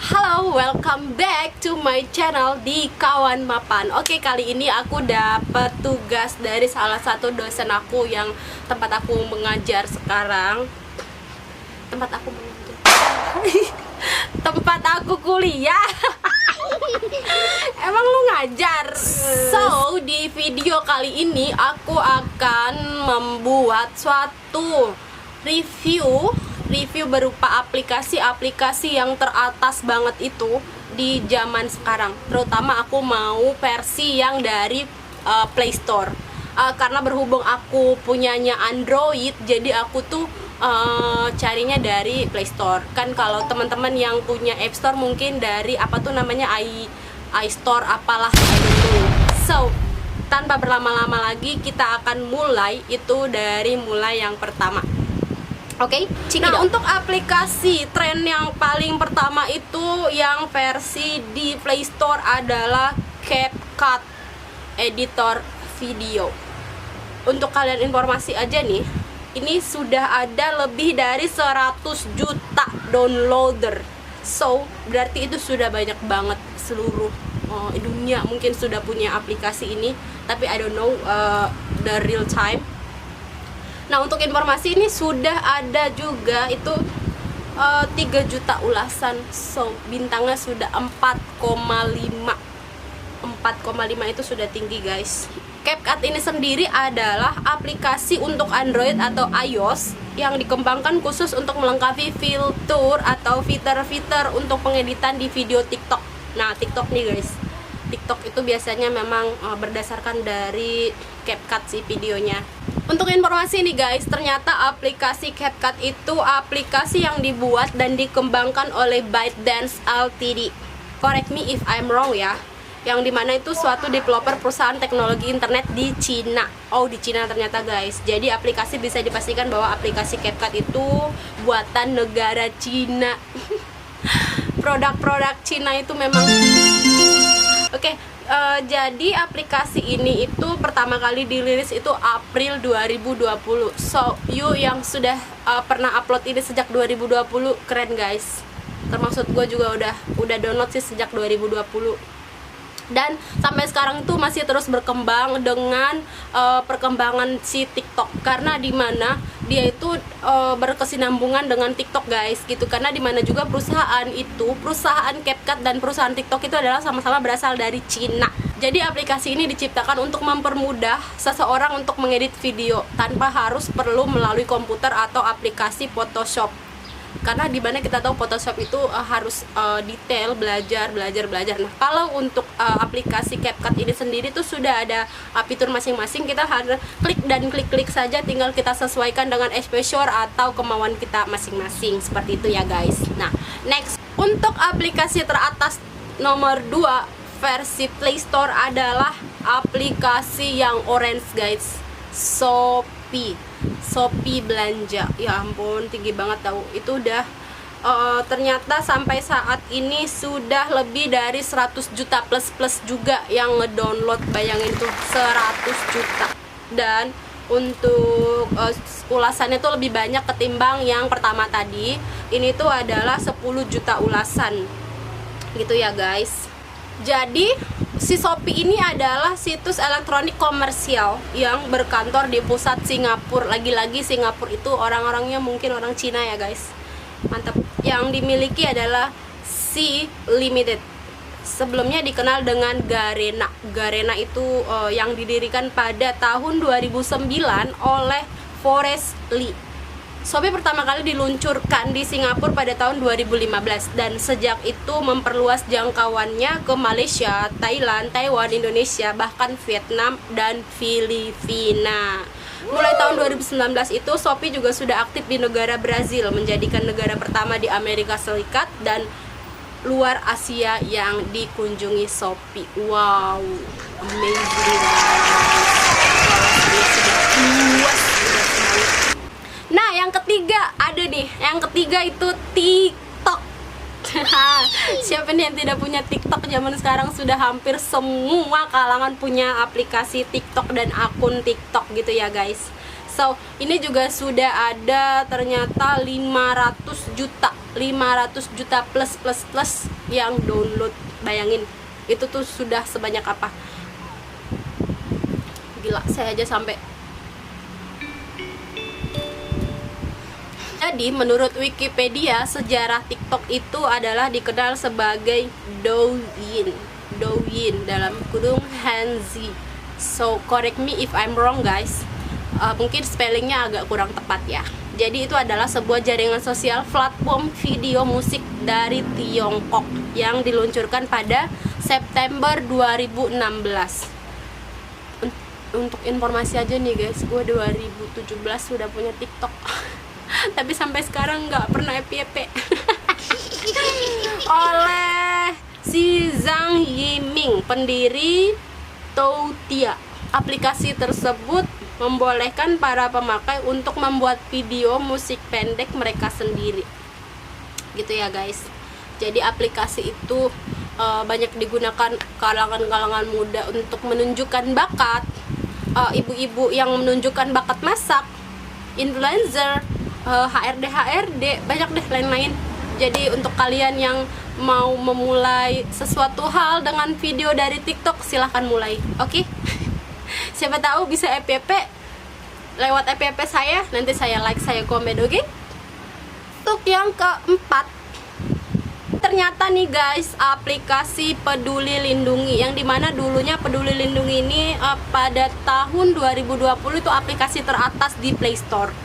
Halo, welcome back to my channel di Kawan Mapan. Oke, kali ini aku dapat tugas dari salah satu dosen aku yang tempat aku mengajar sekarang. Tempat aku mengajar. Tempat aku kuliah. Emang lu ngajar? So, di video kali ini aku akan membuat suatu review berupa aplikasi-aplikasi yang teratas banget itu di zaman sekarang. Terutama aku mau versi yang dari Play Store. Karena berhubung aku punyanya Android, jadi aku tuh carinya dari Play Store. Kan kalau teman-teman yang punya App Store mungkin dari apa tuh namanya iStore apalah gitu. So, tanpa berlama-lama lagi kita akan mulai yang pertama. Oke, nah untuk aplikasi tren yang paling pertama itu yang versi di Play Store adalah CapCut editor video. Untuk kalian informasi aja nih, ini sudah ada lebih dari 100 juta downloader. So, berarti itu sudah banyak banget seluruh dunia mungkin sudah punya aplikasi ini, tapi I don't know the real time. Nah, untuk informasi ini sudah ada juga itu 3 juta ulasan. So, bintangnya sudah 4,5 itu sudah tinggi, guys. CapCut ini sendiri adalah aplikasi untuk Android atau iOS yang dikembangkan khusus untuk melengkapi fitur atau fitur-fitur untuk pengeditan di video TikTok. Nah, TikTok nih, guys. TikTok itu biasanya memang berdasarkan dari CapCut sih videonya. Untuk informasi nih guys, ternyata aplikasi CapCut itu aplikasi yang dibuat dan dikembangkan oleh ByteDance Ltd. Correct me if I'm wrong ya. Yang dimana itu suatu developer perusahaan teknologi internet di Cina. Oh, di Cina ternyata guys. Jadi aplikasi bisa dipastikan bahwa aplikasi CapCut itu buatan negara Cina. Produk-produk Cina itu memang Oke, jadi aplikasi ini itu pertama kali dirilis itu April 2020. So, you yang sudah pernah upload ini sejak 2020, keren guys. Termasuk gue juga udah download sih sejak 2020. Dan sampai sekarang itu masih terus berkembang dengan perkembangan si TikTok, karena dimana dia itu berkesinambungan dengan TikTok guys gitu, karena dimana juga perusahaan CapCut dan perusahaan TikTok itu adalah sama-sama berasal dari Cina. Jadi aplikasi ini diciptakan untuk mempermudah seseorang untuk mengedit video tanpa harus perlu melalui komputer atau aplikasi Photoshop. Karena dimana kita tahu Photoshop itu harus detail, belajar. Nah, kalau untuk aplikasi CapCut ini sendiri tuh sudah ada fitur masing-masing. Kita harus klik saja, tinggal kita sesuaikan dengan exposure atau kemauan kita masing-masing. Seperti itu ya guys. Nah, next, untuk aplikasi teratas nomor 2 versi Play Store adalah aplikasi yang orange guys, Shopee belanja. Ya ampun, tinggi banget tahu. Itu udah ternyata sampai saat ini sudah lebih dari 100 juta plus juga yang ngedownload. Bayangin tuh, 100 juta. Dan untuk ulasannya tuh lebih banyak ketimbang yang pertama tadi. Ini tuh adalah 10 juta ulasan gitu ya guys. Jadi si Shopee ini adalah situs elektronik komersial yang berkantor di pusat Singapura. Lagi-lagi Singapura itu orang-orangnya mungkin orang Cina ya guys. Mantap. Yang dimiliki adalah Sea Limited. Sebelumnya dikenal dengan Garena. Garena itu yang didirikan pada tahun 2009 oleh Forrest Li. Shopee pertama kali diluncurkan di Singapura pada tahun 2015 dan sejak itu memperluas jangkauannya ke Malaysia, Thailand, Taiwan, Indonesia, bahkan Vietnam dan Filipina. Mulai tahun 2019 itu Shopee juga sudah aktif di negara Brazil, menjadikan negara pertama di Amerika Serikat dan luar Asia yang dikunjungi Shopee. Wow, amazing. Nah, yang ketiga ada nih. Yang ketiga itu TikTok. Siapa nih yang tidak punya TikTok? Zaman sekarang sudah hampir semua kalangan punya aplikasi TikTok dan akun TikTok gitu ya guys. So, ini juga sudah ada ternyata 500 juta 500 juta plus yang download. Bayangin, itu tuh sudah sebanyak apa. Gila, saya aja sampai. Jadi menurut Wikipedia, sejarah TikTok itu adalah dikenal sebagai Douyin dalam kurung Hanzi. So correct me if I'm wrong guys. Mungkin spellingnya agak kurang tepat ya. Jadi itu adalah sebuah jaringan sosial platform video musik dari Tiongkok yang diluncurkan pada September 2016. Untuk informasi aja nih guys, gue 2017 sudah punya TikTok tapi sampai sekarang nggak pernah FYP oleh si Zhang Yiming, pendiri Toutia. Aplikasi tersebut membolehkan para pemakai untuk membuat video musik pendek mereka sendiri, gitu ya guys. Jadi aplikasi itu banyak digunakan kalangan muda untuk menunjukkan bakat, ibu-ibu yang menunjukkan bakat masak, influencer, HRD, banyak deh lain-lain. Jadi untuk kalian yang mau memulai sesuatu hal dengan video dari TikTok, silahkan mulai, oke? Siapa tahu bisa FYP lewat FYP saya, nanti saya like, saya komen, oke? Untuk yang keempat, ternyata nih guys, aplikasi Peduli Lindungi, yang dimana dulunya Peduli Lindungi ini pada tahun 2020 itu aplikasi teratas di Play Store.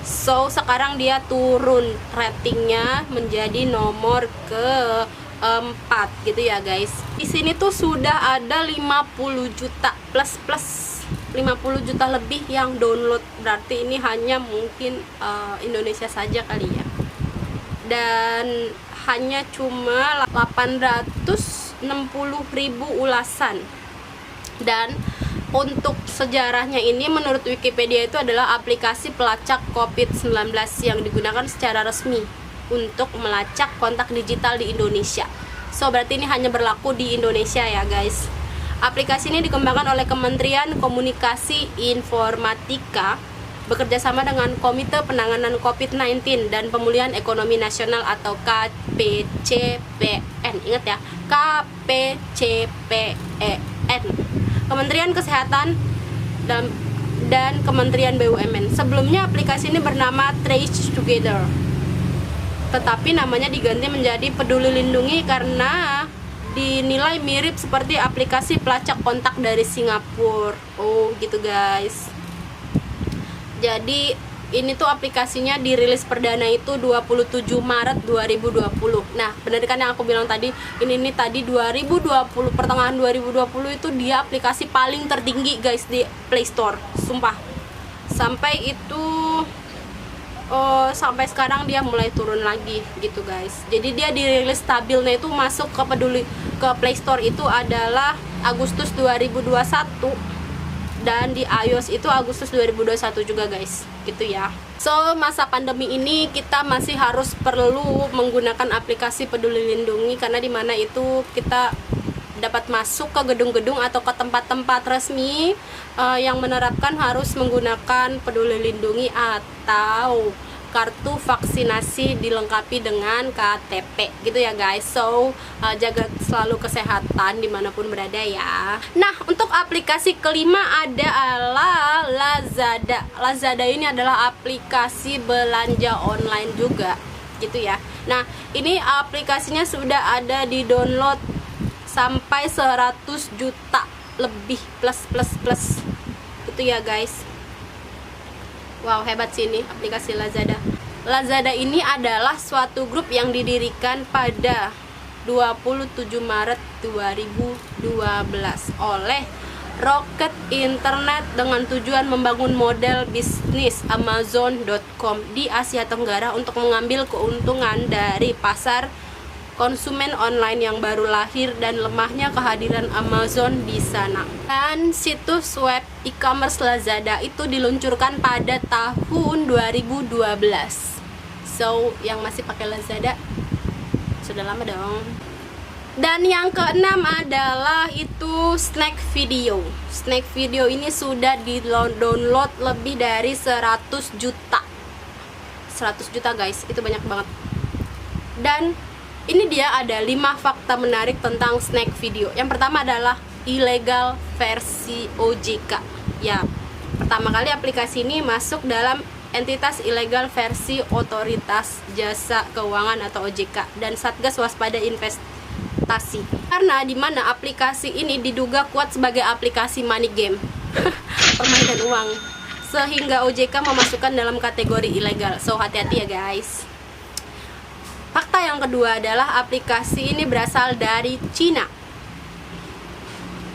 So sekarang dia turun ratingnya menjadi nomor ke-4 gitu ya guys. Di sini tuh sudah ada 50 juta plus 50 juta lebih yang download. Berarti ini hanya mungkin Indonesia saja kali ya. Dan hanya cuma 860.000 ulasan. Dan untuk sejarahnya ini menurut Wikipedia itu adalah aplikasi pelacak COVID-19 yang digunakan secara resmi untuk melacak kontak digital di Indonesia. So berarti ini hanya berlaku di Indonesia ya guys. Aplikasi ini dikembangkan oleh Kementerian Komunikasi Informatika bekerjasama dengan Komite Penanganan COVID-19 dan Pemulihan Ekonomi Nasional atau KPCPN. Ingat ya, KPCPEN. Kementerian Kesehatan dan Kementerian BUMN. Sebelumnya aplikasi ini bernama Trace Together, tetapi namanya diganti menjadi Peduli Lindungi karena dinilai mirip seperti aplikasi pelacak kontak dari Singapura. Oh gitu guys. Jadi ini tuh aplikasinya dirilis perdana itu 27 Maret 2020. Nah, benar kan yang aku bilang tadi, ini tadi 2020, pertengahan 2020 itu dia aplikasi paling tertinggi guys di Play Store. Sumpah. Sampai itu sampai sekarang dia mulai turun lagi gitu guys. Jadi dia dirilis stabilnya itu masuk ke Play Store itu adalah Agustus 2021 dan di iOS itu Agustus 2021 juga guys, gitu ya. So masa pandemi ini kita masih harus perlu menggunakan aplikasi Peduli Lindungi karena dimana itu kita dapat masuk ke gedung-gedung atau ke tempat-tempat resmi yang menerapkan harus menggunakan Peduli Lindungi atau kartu vaksinasi dilengkapi dengan KTP gitu ya guys. So jaga selalu kesehatan dimanapun berada ya. Nah untuk aplikasi kelima adalah Lazada. Lazada ini adalah aplikasi belanja online juga gitu ya. Nah ini aplikasinya sudah ada di download sampai 100 juta lebih plus gitu ya guys. Wow, hebat sih ini aplikasi Lazada. Lazada ini adalah suatu grup yang didirikan pada 27 Maret 2012 oleh Rocket Internet dengan tujuan membangun model bisnis Amazon.com di Asia Tenggara untuk mengambil keuntungan dari pasar konsumen online yang baru lahir dan lemahnya kehadiran Amazon di sana. Dan situs web e-commerce Lazada itu diluncurkan pada tahun 2012. So, yang masih pakai Lazada sudah lama dong. Dan yang keenam adalah itu Snack Video. Snack Video ini sudah di-download lebih dari 100 juta. 100 juta guys, itu banyak banget. Dan ini dia ada 5 fakta menarik tentang snack video. Yang pertama adalah ilegal versi OJK. Ya, pertama kali aplikasi ini masuk dalam entitas ilegal versi Otoritas Jasa Keuangan atau OJK dan Satgas Waspada Investasi. Karena di mana aplikasi ini diduga kuat sebagai aplikasi money game, permainan uang, sehingga OJK memasukkan dalam kategori ilegal. So hati-hati ya guys. Fakta yang kedua adalah aplikasi ini berasal dari Cina.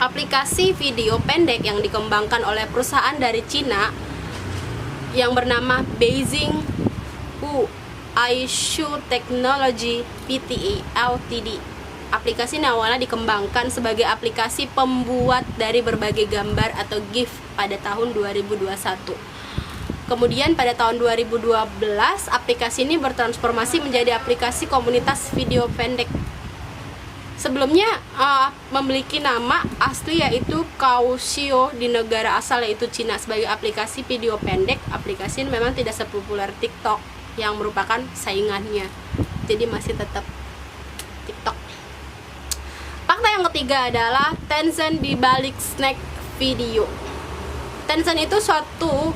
Aplikasi video pendek yang dikembangkan oleh perusahaan dari Cina yang bernama Beijing Aishu Technology Pte Ltd. Aplikasi ini awalnya dikembangkan sebagai aplikasi pembuat dari berbagai gambar atau GIF pada tahun 2021. Kemudian pada tahun 2012 aplikasi ini bertransformasi menjadi aplikasi komunitas video pendek. Sebelumnya memiliki nama asli yaitu Kaoshio di negara asal yaitu Cina sebagai aplikasi video pendek. Aplikasi ini memang tidak sepopuler TikTok yang merupakan saingannya. Jadi masih tetap TikTok. Fakta yang ketiga adalah Tencent di balik snack video. Tencent itu suatu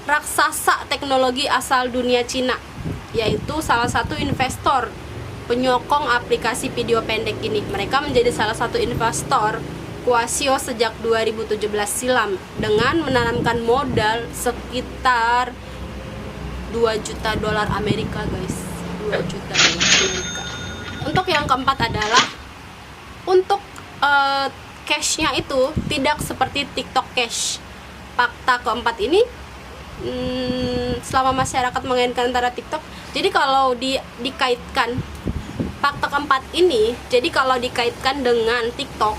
raksasa teknologi asal dunia Cina, yaitu salah satu investor penyokong aplikasi video pendek ini. Mereka menjadi salah satu investor Kuasio sejak 2017 silam dengan menanamkan modal sekitar 2 juta dolar Amerika guys. 2 juta dolar Amerika. Untuk yang keempat adalah untuk cash-nya itu tidak seperti TikTok Cash. Fakta keempat ini selama masyarakat mengaitkan antara TikTok, jadi kalau dikaitkan fakta keempat ini, jadi kalau dikaitkan dengan TikTok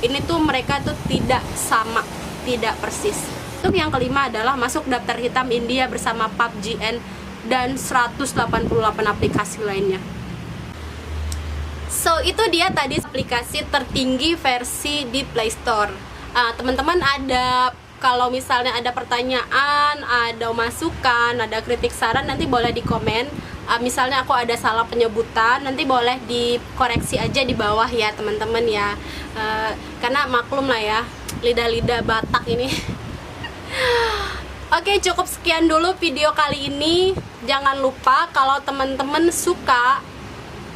ini tuh mereka tuh tidak sama, tidak persis. Untuk yang kelima adalah masuk daftar hitam India bersama PUBG dan 188 aplikasi lainnya. So itu dia tadi aplikasi tertinggi versi di Play Store. Teman-teman ada, kalau misalnya ada pertanyaan, ada masukan, ada kritik saran, nanti boleh di komen. Misalnya aku ada salah penyebutan, nanti boleh dikoreksi aja di bawah ya teman-teman ya. Karena maklum lah ya, lidah-lidah Batak ini. Oke, cukup sekian dulu video kali ini. Jangan lupa kalau teman-teman suka,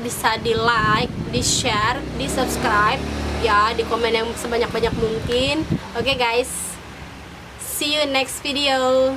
bisa di like, di share, di subscribe ya, di komen yang sebanyak-banyak mungkin. Oke guys, see you next video.